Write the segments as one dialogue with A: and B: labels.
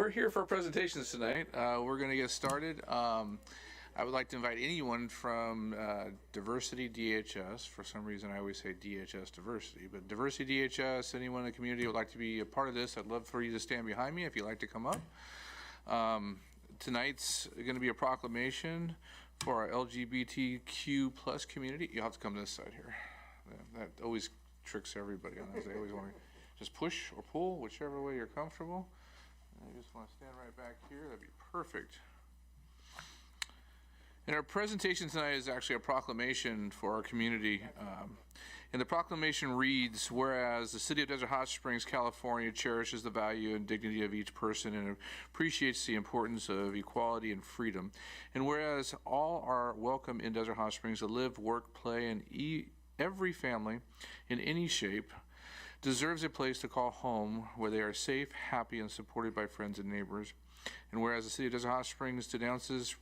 A: we're here for presentations tonight. We're going to get started. I would like to invite anyone from DiversityDHS. For some reason, I always say DHS Diversity, but DiversityDHS, anyone in the community would like to be a part of this, I'd love for you to stand behind me if you'd like to come up. Tonight's going to be a proclamation for our LGBTQ plus community. You'll have to come to this side here. That always tricks everybody on us. They always want to just push or pull, whichever way you're comfortable. And I just want to stand right back here. That'd be perfect. And our presentation tonight is actually a proclamation for our community. And the proclamation reads, whereas the City of Desert Hot Springs, California cherishes the value and dignity of each person and appreciates the importance of equality and freedom. And whereas all are welcome in Desert Hot Springs to live, work, play, and every family in any shape deserves a place to call home where they are safe, happy, and supported by friends and neighbors. And whereas the City of Desert Hot Springs denounces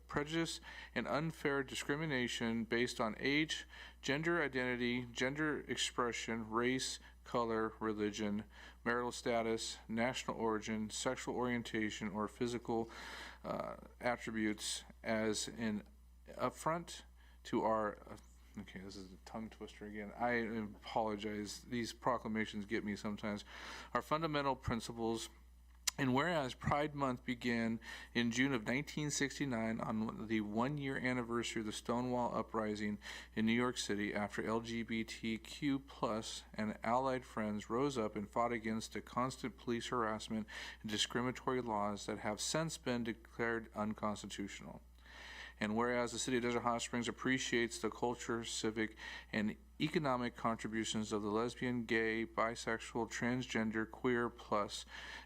A: prejudice and unfair discrimination based on age, gender identity, gender expression, race, color, religion, marital status, national origin, sexual orientation, or physical attributes as an affront to our okay, this is a tongue twister again. I apologize. These proclamations get me sometimes. Our fundamental principles. And whereas Pride Month began in June of 1969 on the one-year anniversary of the Stonewall Uprising in New York City after LGBTQ plus and allied friends rose up and fought against the constant police harassment and discriminatory laws that have since been declared unconstitutional. And whereas the City of Desert Hot Springs appreciates the culture, civic, and economic contributions of the lesbian, gay, bisexual, transgender, queer plus,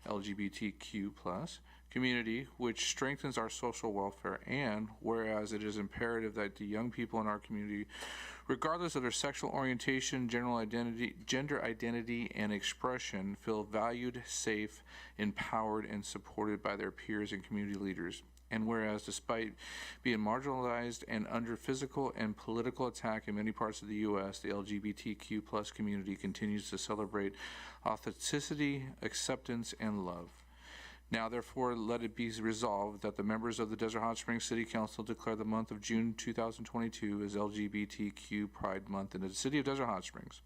A: LGBTQ plus community, which strengthens our social welfare, and whereas it is imperative that the young people in our community, regardless of their sexual orientation, gender identity, and expression, feel valued, safe, empowered, and supported by their peers and community leaders. And whereas despite being marginalized and under physical and political attack in many parts of the U.S., the LGBTQ plus community continues to celebrate authenticity, acceptance, and love. Now, therefore, let it be resolved that the members of the Desert Hot Springs City Council declare the month of June 2022 as LGBTQ Pride Month in the City of Desert Hot Springs.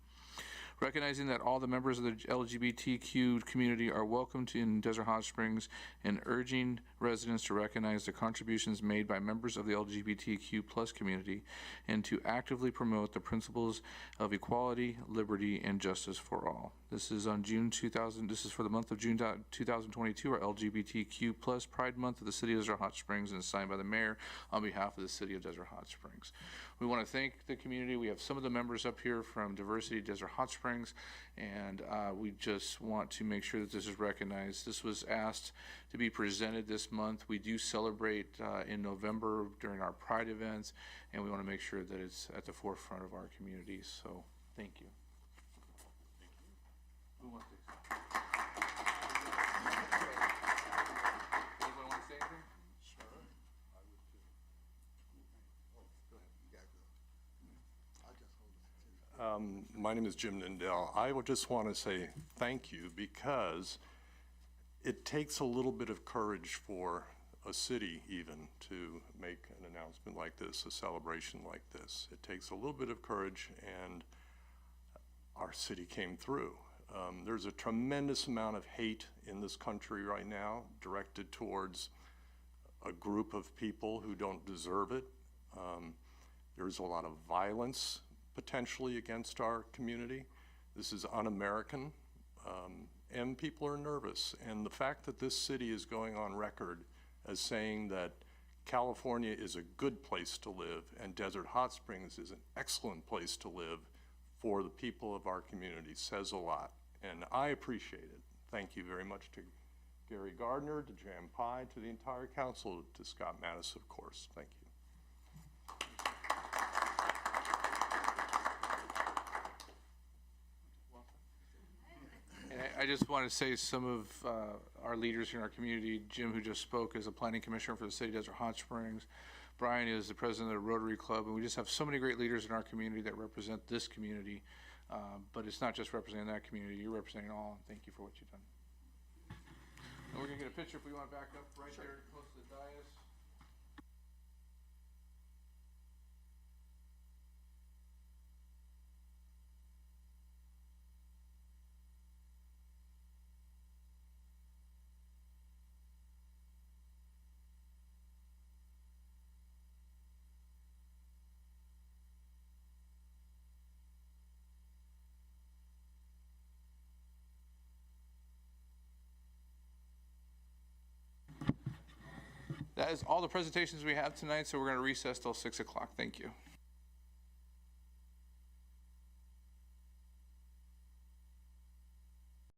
A: Recognizing that all the members of the LGBTQ community are welcomed in Desert Hot Springs and urging residents to recognize the contributions made by members of the LGBTQ plus community and to actively promote the principles of equality, liberty, and justice for all. This is on June 2000. This is for the month of June 2022, our LGBTQ plus Pride Month of the City of Desert Hot Springs, and signed by the mayor on behalf of the City of Desert Hot Springs. We want to thank the community. We have some of the members up here from Diversity Desert Hot Springs, and we just want to make sure that this is recognized. This was asked to be presented this month. We do celebrate in November during our Pride events, and we want to make sure that it's at the forefront of our community. So thank you. Who wants to? Anyone want to say anything?
B: Sure, I would too. Oh, go ahead. You gotta go. I'll just hold that too.
C: My name is Jim Nindell. I would just want to say thank you, because it takes a little bit of courage for a city even to make an announcement like this, a celebration like this. It takes a little bit of courage, and our city came through. There's a tremendous amount of hate in this country right now directed towards a group of people who don't deserve it. There's a lot of violence potentially against our community. This is un-American, and people are nervous. And the fact that this city is going on record as saying that California is a good place to live and Desert Hot Springs is an excellent place to live for the people of our community says a lot, and I appreciate it. Thank you very much to Gary Gardner, to Jan Pye, to the entire council, to Scott Mattis, of course. Thank you.
A: And I just want to say some of our leaders in our community. Jim, who just spoke, is a planning commissioner for the City of Desert Hot Springs. Brian is the president of the Rotary Club, and we just have so many great leaders in our community that represent this community. But it's not just representing that community, you're representing all, and thank you for what you've done. And we're going to get a picture if we want to back up right there close to the dais. That is all the presentations we have tonight, so we're going to recess till 6 o'clock. Thank you.